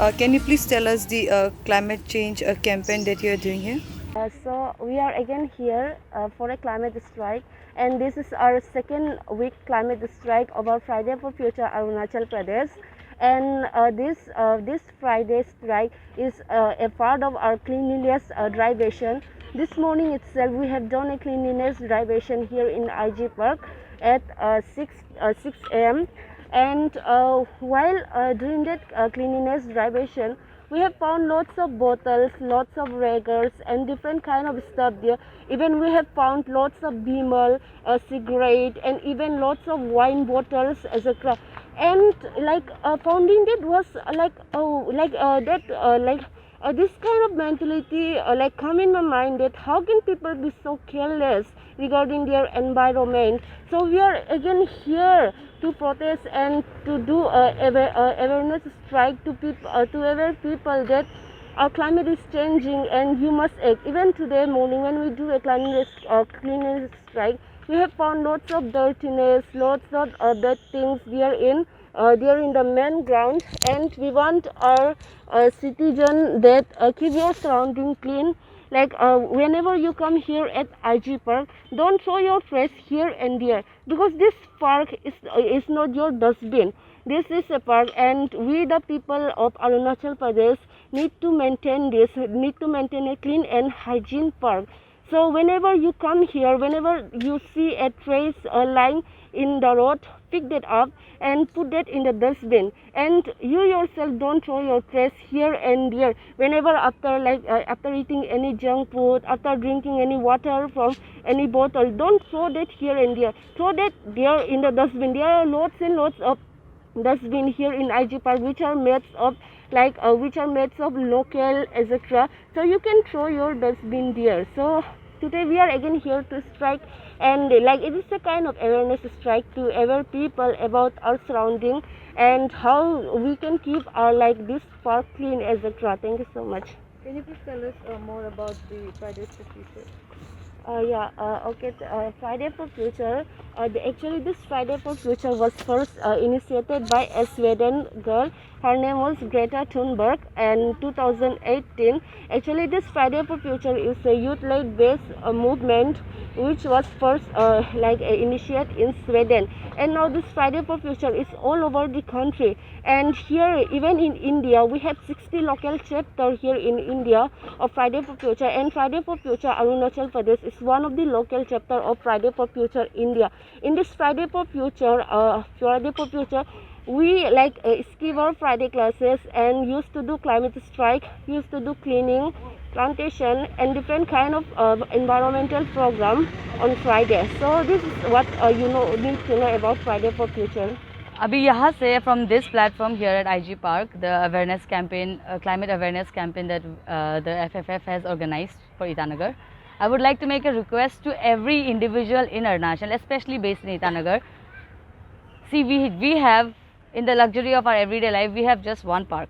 Can you please tell us the climate change campaign that you are doing here? So we are again here for a climate strike, and this is our second week climate strike of our Friday for Future Arunachal Pradesh. And this Friday strike is a part of our cleanliness drivation. This morning itself, we have done a cleanliness drivation here in IG Park at 6 a.m. And while doing that cleanliness drivation, we have found lots of bottles, lots of raggers, and different kind of stuff there. Even we have found lots of bimal, cigarette, and even lots of wine bottles, etc. And finding that was this kind of mentality come in my mind, that how can people be so careless regarding their environment. So we are again here to protest and to do awareness strike to aware people that our climate is changing and you must act. Even today morning when we do a cleanliness strike, we have found lots of dirtiness, lots of bad things there in the main ground, and we want our citizen that keep your surrounding clean. Whenever you come here at IG Park, don't throw your trash here and there, because this park is not your dustbin. This is a park, and we the people of Arunachal Pradesh need to maintain a clean and hygiene park. So whenever you come here, whenever you see a trash lying in the road, pick that up and put that in the dustbin. And you yourself don't throw your trash here and there. Whenever after eating any junk food, after drinking any water from any bottle, don't throw that here and there. Throw that there in the dustbin. There are lots and lots of dustbin here in IG Park which are made of local, etc. So you can throw your dustbin there. So today we are again here to strike, and it is a kind of awareness strike to aware people about our surrounding and how we can keep our this park clean, etc. Thank you so much. Can you please tell us more about the Fridays for Future? Friday for Future. Actually, this Friday for Future was first initiated by a Sweden girl. Her name was Greta Thunberg, and 2018. Actually, this Friday for Future is a youth-led based movement which was first initiated in Sweden, and now this Friday for Future is all over the country. And here, even in India, we have 60 local chapters here in India of Friday for Future, and Friday for Future Arunachal Pradesh is one of the local chapter of Friday for Future India. In this Friday for Future, we skip our Friday classes and used to do climate strike, used to do cleaning, plantation, and different kind of environmental program on Friday. So this is what need to know about Friday for Future. अभी यहाँ से from this platform here at IG Park, the awareness campaign, climate awareness campaign that the FFF has organized for Itanagar, I would like to make a request to every individual in Arunachal, especially based in Itanagar. See, we have, in the luxury of our everyday life, we have just one park,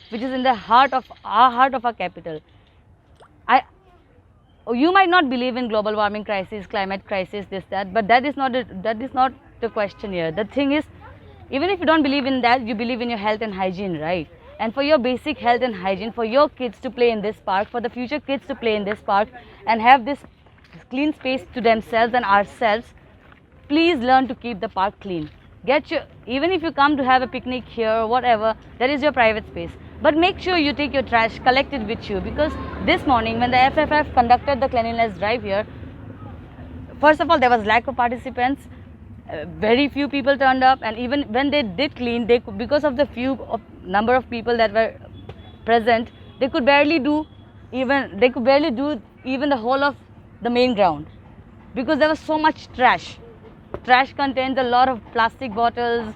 which is in the heart of our capital. You might not believe in global warming crisis, climate crisis, this, that, but that is not the question here. The thing is, even if you don't believe in that, you believe in your health and hygiene, right? And for your basic health and hygiene, for your kids to play in this park, for the future kids to play in this park and have this clean space to themselves and ourselves, please learn to keep the park clean. Even if you come to have a picnic here or whatever, that is your private space. But make sure you take your trash, collect it with you, because this morning when the FFF conducted the cleanliness drive here, first of all, there was lack of participants. Very few people turned up, and even when they did clean, because of the number of people that were present, they could barely do even the whole of the main ground, because there was so much trash. Trash contains a lot of plastic bottles,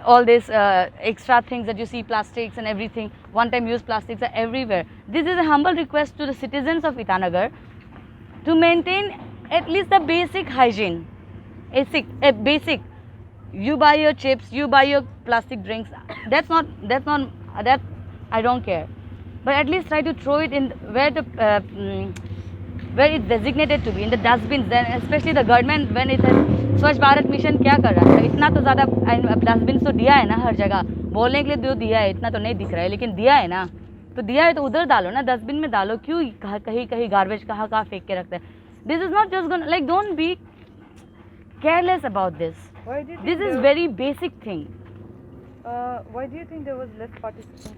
all these extra things that you see, plastics and everything, one-time use plastics are everywhere. This is a humble request to the citizens of Itanagar to maintain at least the basic hygiene. Basic. You buy your chips, you buy your plastic drinks. That I don't care. But at least try to throw it in where it's designated to be, in the dustbins. Then especially the government, when it has Swachh Bharat Mission क्या कर रहा है? इतना तो ज़्यादा dustbins तो दिया है ना हर जगह. बोलने के लिए जो दिया है इतना तो नहीं दिख रहा है, लेकिन दिया है ना, तो दिया है तो उधर डालो ना, डस्टबिन में डालो, क्यों कहीं कहीं गार्बेज कहाँ फेंक के रखते हैं. This is not just gonna, like don't be careless about this. Why do you think This is there- very basic thing. Why do you think there was less participation?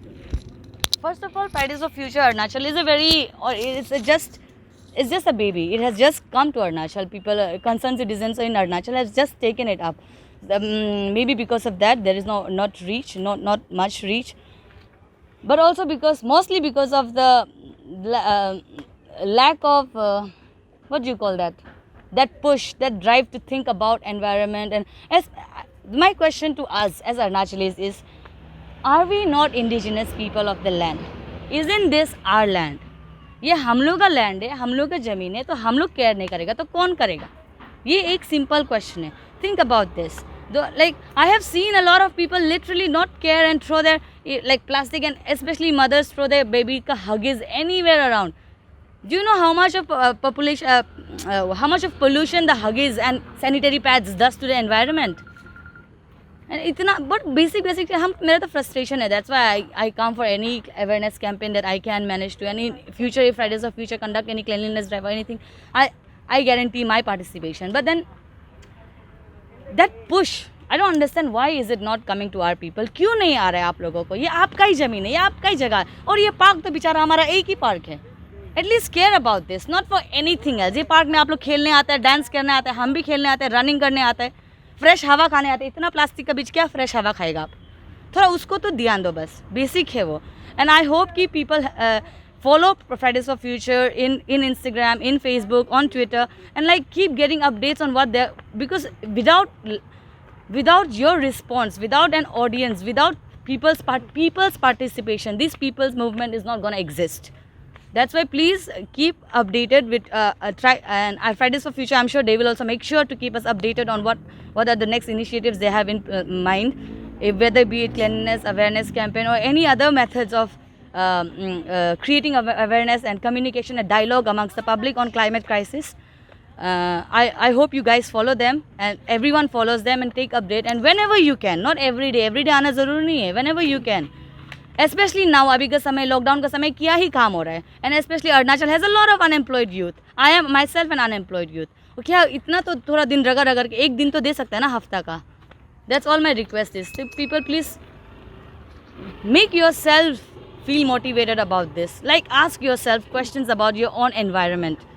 First of all, Fridays of Future Arunachal is a very, or it's just a baby. It has just come to Arunachal. People, concerned citizens in Arunachal has just taken it up. Maybe because of that, there is not reach, not much reach. But also mostly because of the lack of, what do you call that? That push, that drive to think about environment. And as my question to us as Arunachalis is, are we not indigenous people of the land? Isn't this our land? ये हम लोग का land है, हम लोग का ज़मीन है, तो हम लोग केयर नहीं करेगा तो कौन करेगा? ये एक सिंपल क्वेश्चन है. Think about this. Like I have seen a lot of people literally not care and throw their like plastic, and especially mothers throw their baby ka huggies anywhere around. Do you know how much of how much of pollution the huggies and sanitary pads does to the environment? And itna, but basic हम मेरा तो frustration है. That's why I come for any awareness campaign that I can manage to. Any future, if Fridays of Future conduct any cleanliness drive or anything, I guarantee my participation. But then that push, I don't understand why is it not coming to our people. क्यों नहीं आ रहा है आप लोगों को? ये आपका ही ज़मीन है, ये आपका ही जगह है, और ये पार्क तो बेचारा हमारा एक ही पार्क है. At least care about this, not for anything else. ये पार्क में आप लोग खेलने आते हैं, डांस करने आते हैं, हम भी खेलने आते हैं, रनिंग करने आते हैं, फ्रेश हवा खाने आते हैं. इतना प्लास्टिक का बीच क्या फ्रेश हवा खाएगा आप? थोड़ा उसको तो ध्यान दो, बस बेसिक है वो. एंड आई होप कि people follow Fridays of Future in Instagram, in Facebook, on Twitter, and like keep getting updates on what they're, because without your response, without an audience, without people's participation, this people's movement is not going to exist. That's why please keep updated with and Fridays for Future. I'm sure they will also make sure to keep us updated on what are the next initiatives they have in mind, whether be it cleanliness awareness campaign or any other methods of creating awareness and communication and dialogue amongst the public on climate crisis. I hope you guys follow them and everyone follows them and take update, and whenever you can, not every day आना ज़रूरी नहीं है, whenever you can, especially now अभी का समय, lockdown का समय, क्या ही काम हो रहा है, and especially Arunachal has a lot of unemployed youth. I am myself an unemployed youth. तो क्या इतना तो थोड़ा दिन रगड़ के एक दिन तो दे सकता है ना हफ्ता का. That's all my request is. So people, please make yourself feel motivated about this. Like ask yourself questions about your own environment.